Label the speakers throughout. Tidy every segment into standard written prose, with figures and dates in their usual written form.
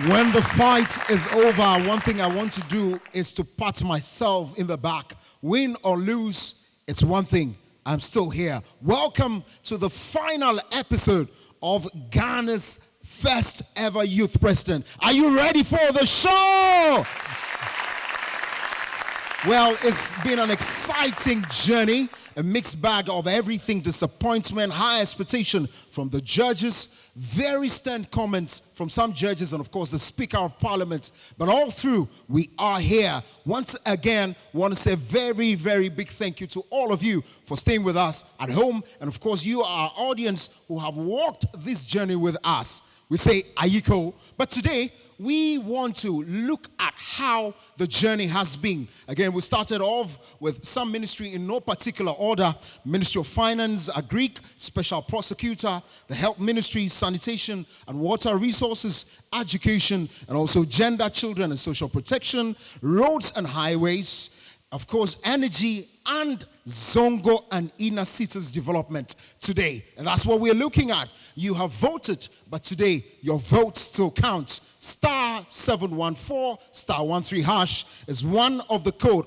Speaker 1: When the fight is over, one thing I want to do is to pat myself in the back. Win or lose, it's one thing. I'm still here. Welcome to the final episode of Ghana's first ever youth president. Are you ready for the show? Well, it's been an exciting journey, a mixed bag of everything: disappointment, high expectation from the judges, very stern comments from some judges, and of course the Speaker of Parliament. But all through, we are here. Once again, want to say a very, very big thank you to all of you for staying with us at home, and of course you, our audience, who have walked this journey with us. We say Ayiko, but today we want to look at how the journey has been. Again, we started off with some ministry in no particular order: Ministry of Finance, Agric, Special Prosecutor, the Health Ministry, Sanitation and Water Resources, Education, and also Gender, Children and Social Protection, Roads and Highways, of course, Energy, and ZONGO and Inner Cities Development today. And that's what we're looking at. You have voted, but today your vote still counts. Star 714, star 13 hash is one of the code,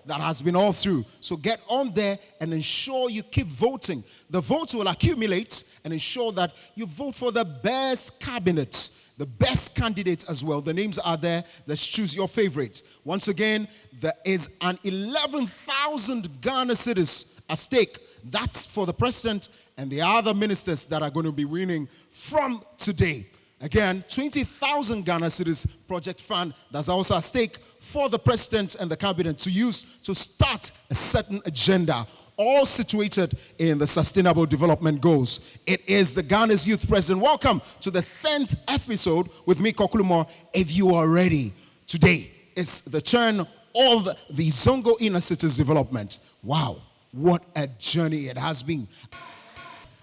Speaker 1: that has been all through. So get on there and ensure you keep voting. The votes will accumulate, and ensure that you vote for the best cabinets, the best candidates as well. The names are there. Let's choose your favorite. Once again, there is an 11,000 Ghana cedis at stake. That's for the president and the other ministers that are going to be winning from today. Again, 20,000 Ghana cedis project fund that's also at stake for the president and the cabinet to use to start a certain agenda, all situated in the Sustainable Development Goals. It is the Ghana's Youth President. Welcome to the 10th episode with me, Kokulumo. If you are ready, today is the turn of the ZONGO Inner Cities Development. Wow, what a journey it has been.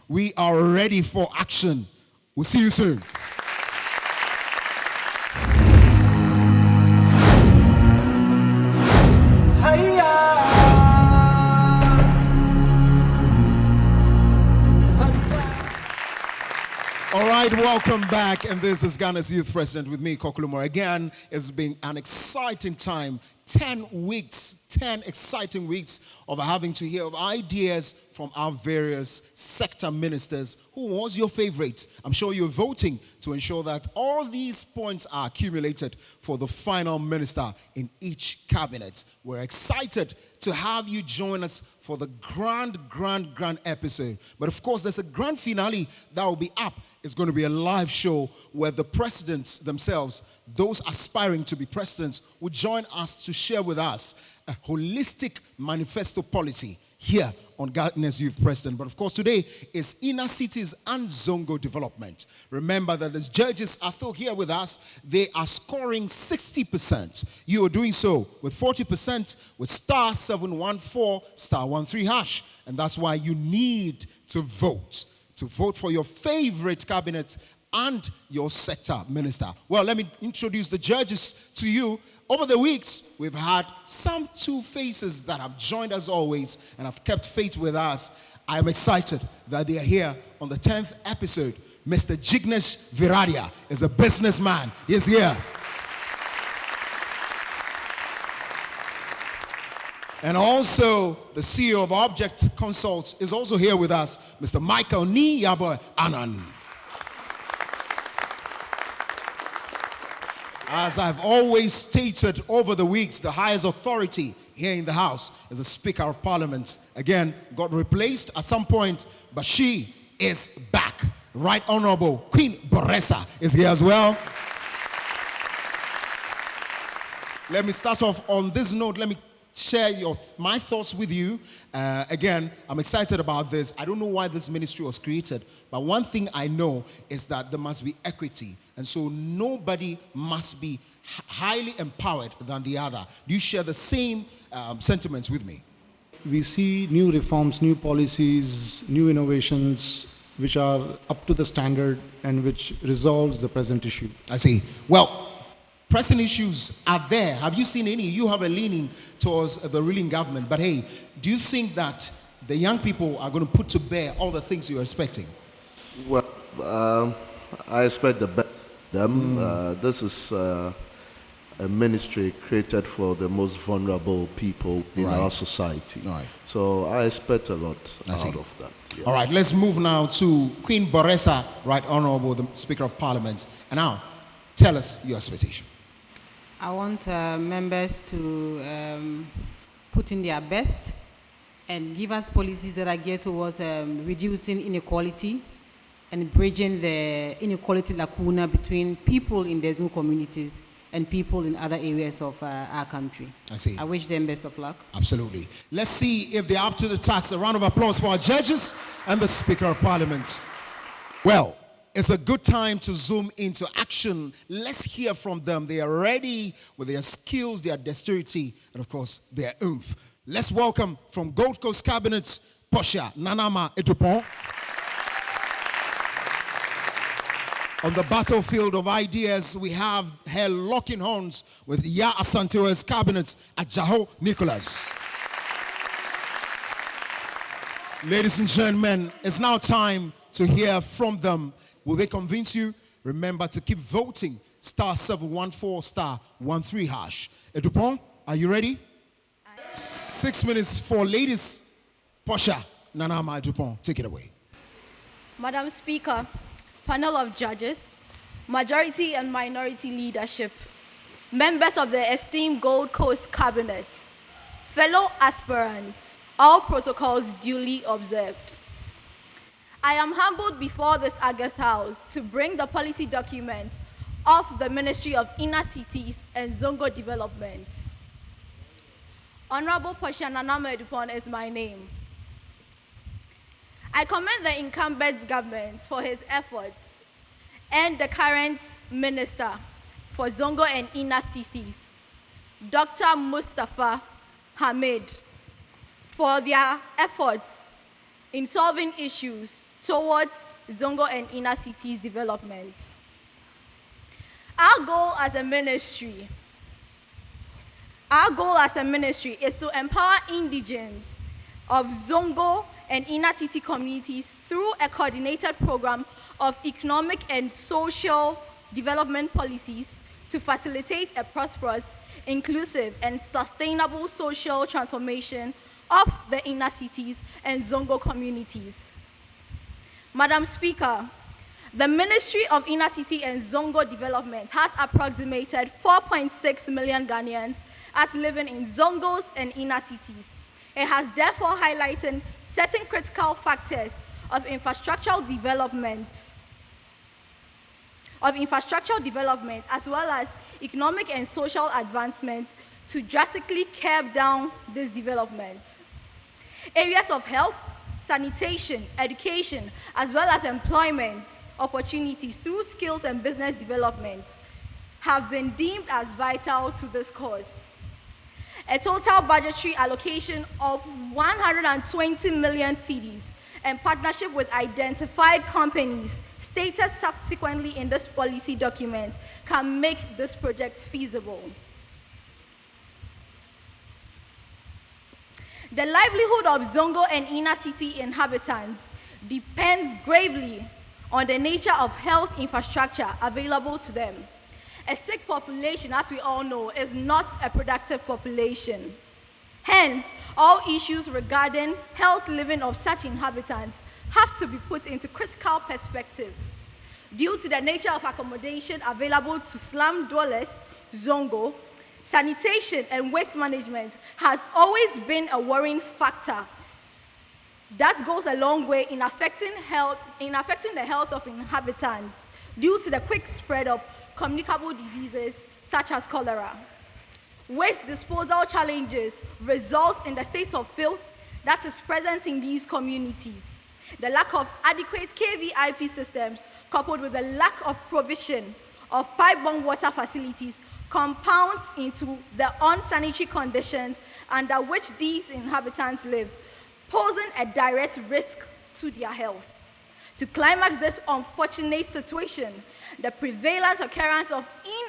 Speaker 1: We are ready for action. We'll see you soon. All right, welcome back, and this is Ghana's Youth President with me, Kokulumo. Again, it's been an exciting time. 10 weeks, 10 exciting weeks of having to hear of ideas from our various sector ministers. Who was your favorite? I'm sure you're voting to ensure that all these points are accumulated for the final minister in each cabinet. We're excited to have you join us for the grand episode. But of course, there's a grand finale that will be up. It's going to be a live show where the presidents themselves, those aspiring to be presidents, will join us to share with us a holistic manifesto policy here on Ghana's Youth President. But of course, today is Inner Cities and ZONGO Development. Remember that the judges are still here with us. They are scoring 60%. You are doing so with 40% with star 714, star 13 hash. And that's why you need to vote for your favorite cabinet and your sector minister. Well, let me introduce the judges to you. Over the weeks, we've had some two faces that have joined us always and have kept faith with us. I am excited that they are here on the 10th episode. Mr. Jignesh Viradia is a businessman. He is here. And also, the CEO of Object Consults is also here with us, Mr. Michael Niyabo Anan. As I've always stated over the weeks, the highest authority here in the house is the Speaker of Parliament. Again, got replaced at some point, but she is back. Right Honorable Queen Boresa is here as well. Let me start off on this note. Let me share my thoughts with you. Again, I'm excited about this. I don't know why this ministry was created, but one thing I know is that there must be equity. And so nobody must be highly empowered than the other. Do you share the same sentiments with me?
Speaker 2: We see new reforms, new policies, new innovations which are up to the standard and which resolves the present issue.
Speaker 1: I see. Well, pressing issues are there. Have you seen any? You have a leaning towards the ruling government. But hey, do you think that the young people are going to put to bear all the things you're expecting?
Speaker 3: Well, I expect the best them. This is a ministry created for the most vulnerable people in
Speaker 1: Right.
Speaker 3: our society.
Speaker 1: Right.
Speaker 3: So I expect a lot
Speaker 1: see.
Speaker 3: out of that. Yeah.
Speaker 1: All right, let's move now to Queen Boresa, Right Honorable the Speaker of Parliament. And now, tell us your expectation.
Speaker 4: I want members to put in their best and give us policies that are geared towards reducing inequality and bridging the inequality lacuna between people in the Zongo communities and people in other areas of our country.
Speaker 1: I see.
Speaker 4: I wish them best of luck.
Speaker 1: Absolutely. Let's see if they're up to the task. A round of applause for our judges and the Speaker of Parliament. Well, it's a good time to zoom into action. Let's hear from them. They are ready with their skills, their dexterity, and of course, their oomph. Let's welcome from Gold Coast Cabinet, Portia Nanama Edupon. On the battlefield of ideas, we have her locking horns with Ya Asantewa's cabinet, Ajaho Nicholas. Ladies and gentlemen, it's now time to hear from them. Will they convince you? Remember to keep voting. *714 *13 hash. Edupon, are you ready? 6 minutes for ladies. Portia Nanama Edupon, take it away.
Speaker 5: Madam Speaker, panel of judges, majority and minority leadership, members of the esteemed Gold Coast Cabinet, fellow aspirants, all protocols duly observed. I am humbled before this August House to bring the policy document of the Ministry of Inner Cities and Zongo Development. Honorable Portia Nanama Edupon is my name. I commend the incumbent government for his efforts and the current minister for Zongo and Inner Cities, Dr. Mustafa Hamid, for their efforts in solving issues towards Zongo and Inner Cities development. Our goal as a ministry is to empower indigents of Zongo and inner city communities through a coordinated program of economic and social development policies to facilitate a prosperous, inclusive, and sustainable social transformation of the inner cities and Zongo communities. Madam Speaker, the Ministry of Inner City and Zongo Development has approximated 4.6 million Ghanaians as living in Zongos and inner cities. It has therefore highlighted certain critical factors of infrastructural development as well as economic and social advancement to drastically curb down this development. Areas of health, sanitation, education, as well as employment opportunities through skills and business development have been deemed as vital to this cause. A total budgetary allocation of 120 million cedis and partnership with identified companies stated subsequently in this policy document can make this project feasible. The livelihood of Zongo and inner city inhabitants depends gravely on the nature of health infrastructure available to them. A sick population, as we all know, is not a productive population. Hence, all issues regarding health living of such inhabitants have to be put into critical perspective. Due to the nature of accommodation available to slum dwellers, Zongo, sanitation and waste management has always been a worrying factor that goes a long way in affecting the health of inhabitants due to the quick spread of communicable diseases such as cholera. Waste disposal challenges result in the state of filth that is present in these communities. The lack of adequate KVIP systems, coupled with the lack of provision of pipe-borne water facilities, compounds into the unsanitary conditions under which these inhabitants live, posing a direct risk to their health. To climax this unfortunate situation, the prevalent occurrence of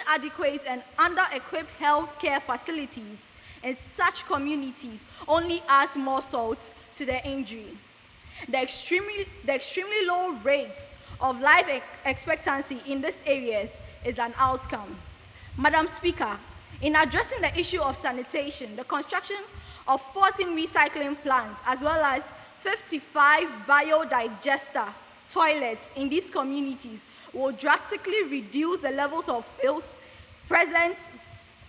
Speaker 5: inadequate and under-equipped healthcare facilities in such communities only adds more salt to the injury. The extremely low rates of life expectancy in these areas is an outcome. Madam Speaker, in addressing the issue of sanitation, the construction of 14 recycling plants as well as 55 biodigester toilets in these communities will drastically reduce the levels of filth present,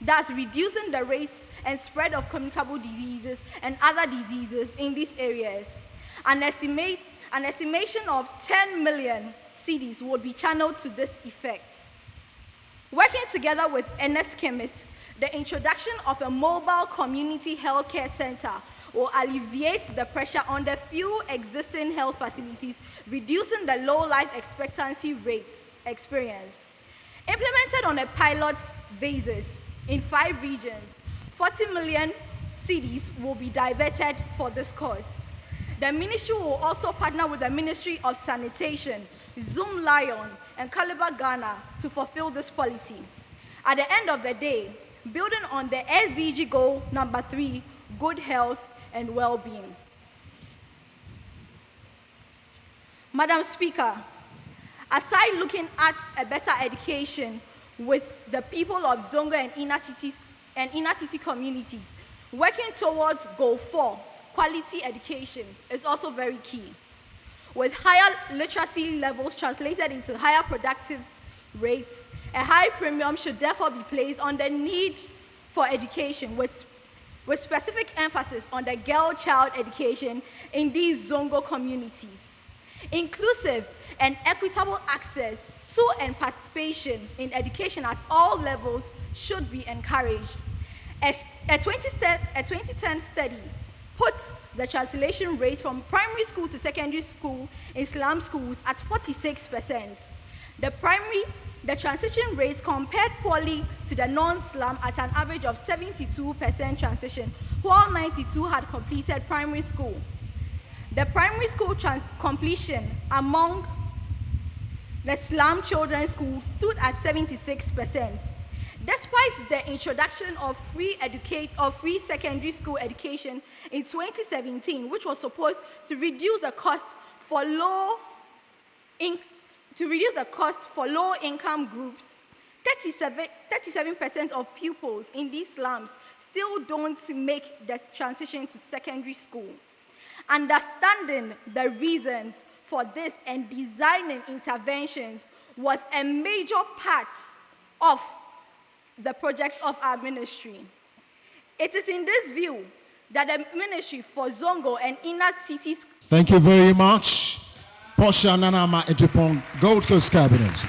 Speaker 5: thus reducing the rates and spread of communicable diseases and other diseases in these areas. An estimation of 10 million cedis would be channeled to this effect. Working together with NS Chemists, the introduction of a mobile community healthcare center will alleviate the pressure on the few existing health facilities, reducing the low life expectancy rates experienced. Implemented on a pilot basis in 5 regions, 40 million cedis will be diverted for this cause. The ministry will also partner with the Ministry of Sanitation, Zoom Lion, and Caliber Ghana to fulfill this policy. At the end of the day, building on the SDG goal number 3, good health and well-being. Madam Speaker, aside looking at a better education with the people of Zongo and inner city communities, working towards goal 4, quality education, is also very key. With higher literacy levels translated into higher productive rates, a high premium should therefore be placed on the need for education with specific emphasis on the girl-child education in these Zongo communities. Inclusive and equitable access to and participation in education at all levels should be encouraged. A 2010 study puts the translation rate from primary school to secondary school in slum schools at 46%. The transition rates compared poorly to the non-slum at an average of 72% transition, while 92% had completed primary school. The primary school completion among the slum children's schools stood at 76%. Despite the introduction of free secondary school education in 2017, which was supposed to reduce the cost for low-income groups, 37% of pupils in these slums still don't make the transition to secondary school. Understanding the reasons for this and designing interventions was a major part of the project of our ministry. It is in this view that the Ministry for Zongo and Inner Cities.
Speaker 1: Thank you very much. Portia Nanama Etupong, Gold Coast Cabinet.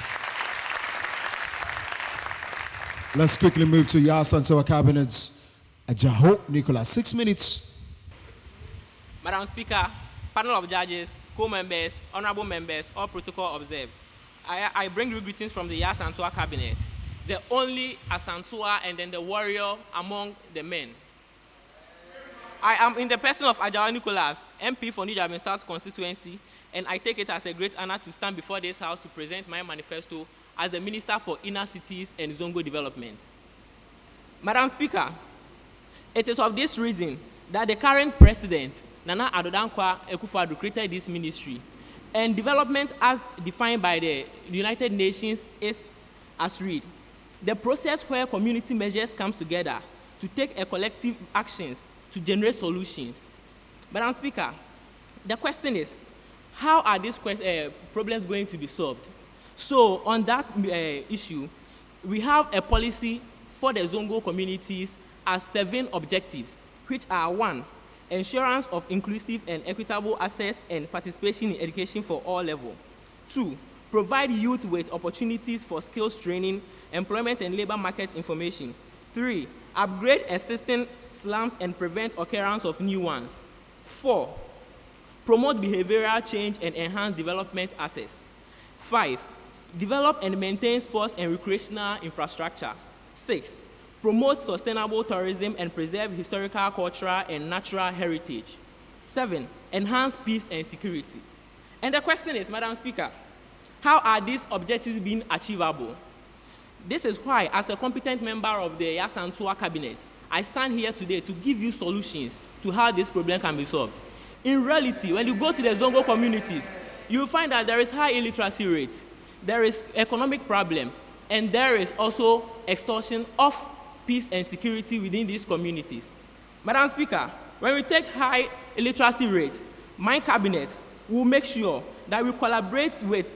Speaker 1: Let's quickly move to Yasantoa Cabinet's Ajaho Nicholas. 6 minutes.
Speaker 6: Madam Speaker, panel of judges, co-members, honorable members, all protocol observed. I bring you greetings from the Yasantoa Cabinet, the only Asantua and then the warrior among the men. I am in the person of Ajawa Nicholas, MP for New Japan South constituency, and I take it as a great honor to stand before this house to present my manifesto as the Minister for Inner Cities and Zongo Development. Madam Speaker, it is of this reason that the current president, Nana Addo Dankwa Akufo-Addo, created this ministry, and development as defined by the United Nations is as read. The process where community measures come together to take a collective actions to generate solutions. Madam Speaker, the question is, how are these problems going to be solved? So on that issue, we have a policy for the Zongo communities as 7 objectives, which are 1, assurance of inclusive and equitable access and participation in education for all levels. 2, provide youth with opportunities for skills training, employment and labor market information. 3, upgrade existing slums and prevent occurrence of new ones. 4, promote behavioral change and enhance development access. 5, develop and maintain sports and recreational infrastructure. 6, promote sustainable tourism and preserve historical, cultural, and natural heritage. 7, enhance peace and security. And the question is, Madam Speaker, how are these objectives being achievable? This is why, as a competent member of the Yasantua Cabinet, I stand here today to give you solutions to how this problem can be solved. In reality, when you go to the Zongo communities, you will find that there is high illiteracy rate, there is economic problem, and there is also extortion of peace and security within these communities. Madam Speaker, when we take high illiteracy rate, my cabinet will make sure that we collaborate with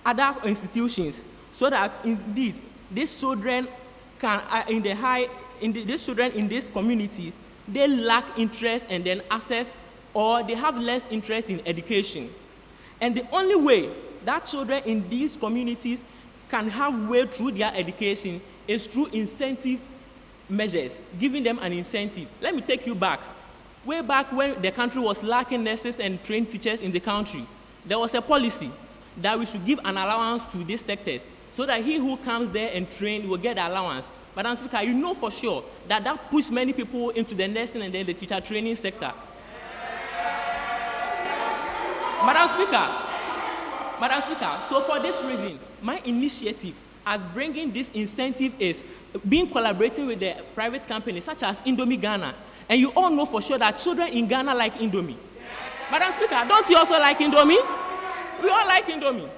Speaker 6: other institutions so that indeed these children can, these children in these communities, they lack interest and then access, or they have less interest in education. And the only way that children in these communities can have way through their education is through incentive measures, giving them an incentive. Let me take you back. Way back when the country was lacking nurses and trained teachers in the country, there was a policy that we should give an allowance to these sectors so that he who comes there and trained will get the allowance. Madam Speaker, you know for sure that that pushed many people into the nursing and then the teacher training sector. Madam Speaker, so for this reason, my initiative as bringing this incentive is being collaborating with the private companies such as Indomie Ghana. And you all know for sure that children in Ghana like Indomie. Madam Speaker, don't you also like Indomie? We all like Indomie.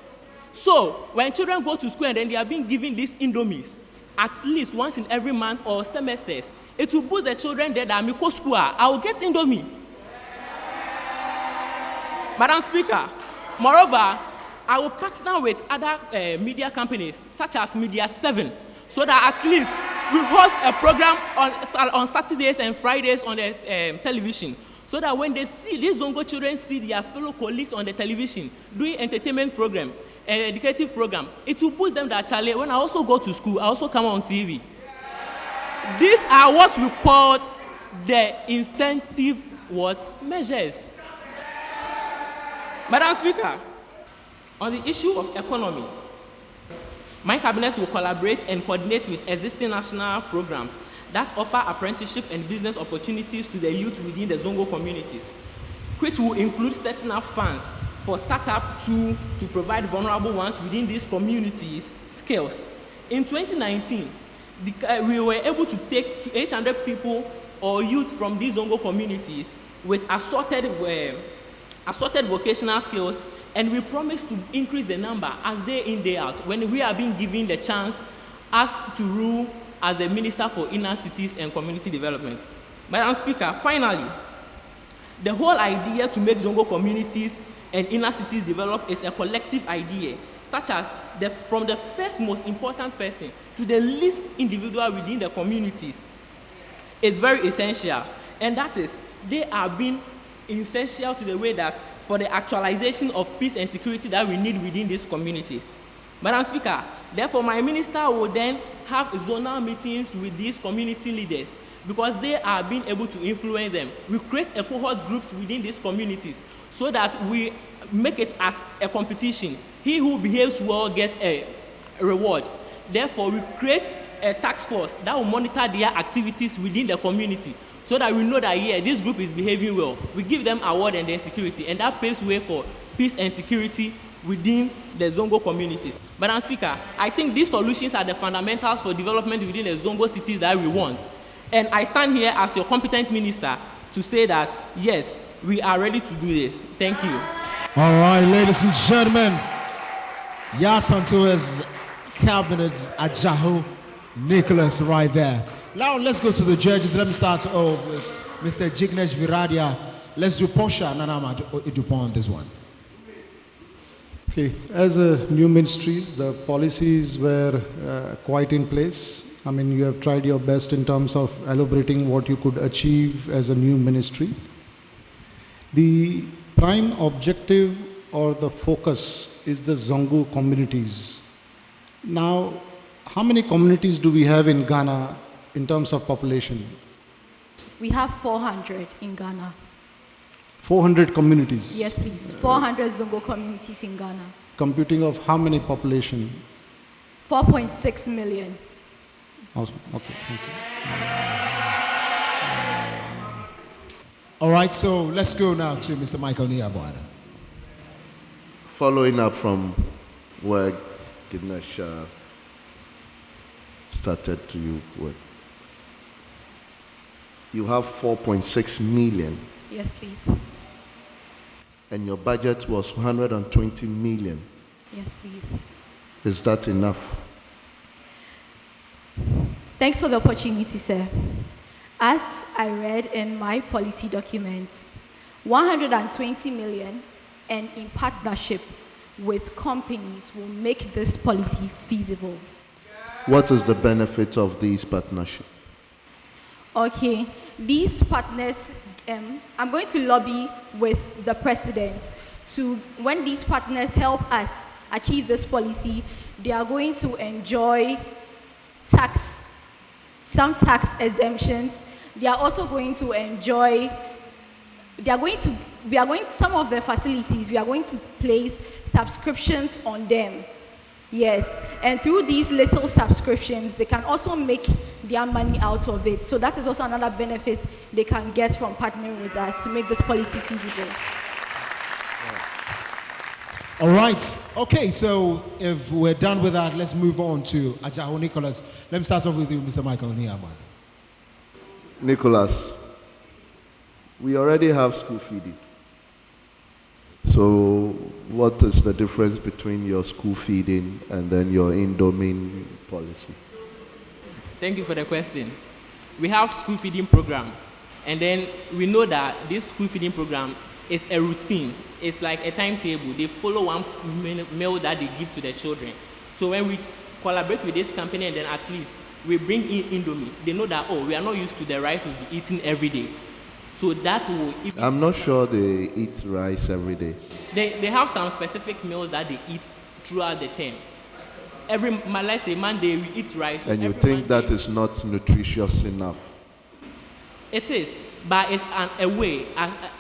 Speaker 6: So when children go to school and then they are being given these Indomies, at least once in every month or semesters, it will boost the children there that Miko school, I will get Indomie. Madam Speaker, moreover, I will partner with other media companies such as Media 7 so that at least we host a program on Saturdays and Fridays on the television so that when they see these Zongo children see their fellow colleagues on the television doing entertainment program, educative program, it will boost them that Charlie, when I also go to school, I also come on TV. These are what we call the incentive measures. Madam Speaker, on the issue of economy, my cabinet will collaborate and coordinate with existing national programs that offer apprenticeship and business opportunities to the youth within the Zongo communities, which will include setting up funds for startup to provide vulnerable ones within these communities skills. In 2019, we were able to take 800 people or youth from these Zongo communities with assorted vocational skills, and we promise to increase the number as day in, day out, when we are being given the chance as to rule as the Minister for Inner Cities and Community Development. Madam Speaker, finally, the whole idea to make Zongo communities and inner cities develop is a collective idea, such as from the first most important person to the least individual within the communities. It's very essential, and that is, they are being essential to the way that for the actualization of peace and security that we need within these communities. Madam Speaker, therefore my minister will then have zonal meetings with these community leaders because they are being able to influence them. We create a cohort groups within these communities so that we make it as a competition. He who behaves well gets a reward. Therefore, we create a task force that will monitor their activities within the community so that we know that, yeah, this group is behaving well. We give them award and their security, and that paves way for peace and security within the Zongo communities. Madam Speaker, I think these solutions are the fundamentals for development within the Zongo cities that we want. And I stand here as your competent minister to say that, yes, we are ready to do this. Thank you.
Speaker 1: All right, ladies and gentlemen, Yasanto's cabinet Ajahu Nicholas right there. Now let's go to the judges. Let me start with Mr. Jignesh Viradia. Let's do Posha Nanama Dupont on this one.
Speaker 2: Okay, as a new ministries, the policies were quite in place. I mean, you have tried your best in terms of elaborating what you could achieve as a new ministry. The prime objective or the focus is the Zongo communities. Now, how many communities do we have in Ghana in terms of population?
Speaker 5: We have 400 in Ghana.
Speaker 2: 400 communities?
Speaker 5: Yes, please. 400 Zongo communities in Ghana.
Speaker 2: Computing of how many population?
Speaker 5: 4.6 million.
Speaker 2: Awesome. Okay, thank you.
Speaker 1: All right, so let's go now to Mr. Michael Niabwana.
Speaker 3: Following up from where Gidnesh started to you with, you have 4.6 million.
Speaker 5: Yes, please.
Speaker 3: And your budget was 120 million.
Speaker 5: Yes, please.
Speaker 3: Is that enough?
Speaker 5: Thanks for the opportunity, sir. As I read in my policy document, 120 million and in partnership with companies will make this policy feasible.
Speaker 3: What is the benefit of these partnerships?
Speaker 5: Okay, these partners, I'm going to lobby with the president to, when these partners help us achieve this policy, they are going to enjoy some tax exemptions. They are also going to enjoy, some of the facilities, we are going to place subscriptions on them. Yes, and through these little subscriptions, they can also make their money out of it. So that is also another benefit they can get from partnering with us to make this policy feasible.
Speaker 1: All right. Okay, so if we're done with that, let's move on to Ajaho Nicholas. Let me start off with you, Mr. Michael Niyama.
Speaker 3: Nicholas, we already have school feeding. So what is the difference between your school feeding and then your Indomie policy?
Speaker 6: Thank you for the question. We have school feeding program, and then we know that this school feeding program is a routine. It's like a timetable. They follow one meal that they give to the children. So when we collaborate with this company, and then at least we bring in Indomie, they know that, oh, we are not used to the rice we'll be eating every day. So that will...
Speaker 3: I'm not sure they eat rice every day.
Speaker 6: They have some specific meals that they eat throughout the term. Let's say Monday we eat rice.
Speaker 3: And you think that is not nutritious enough?
Speaker 6: It is, but it's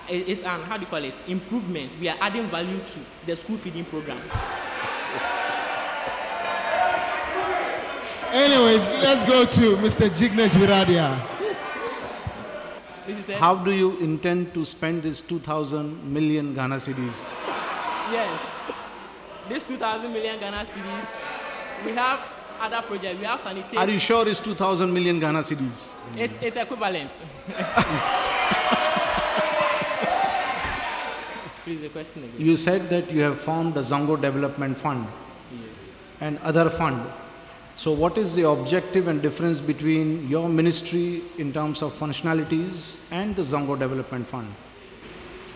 Speaker 6: it's an, how do you call it, improvement. We are adding value to the school feeding program.
Speaker 1: Anyways, let's go to Mr. Jignesh Viradia.
Speaker 2: How do you intend to spend this 2,000 million Ghana cedis?
Speaker 6: Yes, this 2,000 million Ghana cedis, we have other projects, we have sanitation.
Speaker 2: Are you sure it's 2,000 million Ghana cedis?
Speaker 6: It's equivalent. Please, the question again.
Speaker 2: You said that you have formed the ZONGO Development Fund and other fund. So what is the objective and difference between your ministry in terms of functionalities and the ZONGO Development Fund?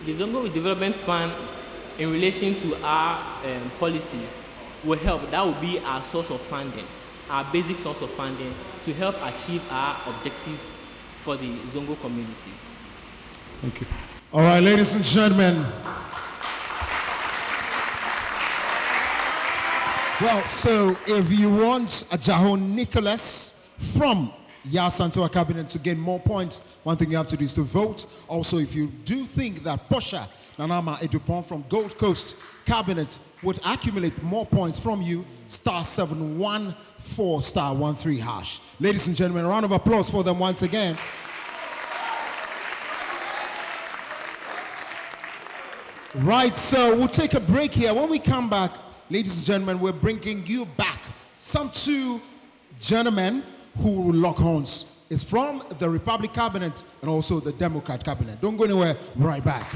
Speaker 6: The ZONGO Development Fund, in relation to our policies, will help. That will be our source of funding, our basic source of funding to help achieve our objectives for the ZONGO communities.
Speaker 2: Thank you.
Speaker 1: All right, ladies and gentlemen. Well, so if you want Ajaho Nicholas from Yasantua cabinet to gain more points, one thing you have to do is to vote. Also, if you do think that Posha Nanama Edupon from Gold Coast cabinet would accumulate more points from you, *714 *13#. Ladies and gentlemen, a round of applause for them once again. Right, so we'll take a break here. When we come back, ladies and gentlemen, we're bringing you back some two gentlemen who will lock horns. It's from the Republic Cabinet and also the Democrat Cabinet. Don't go anywhere, right back.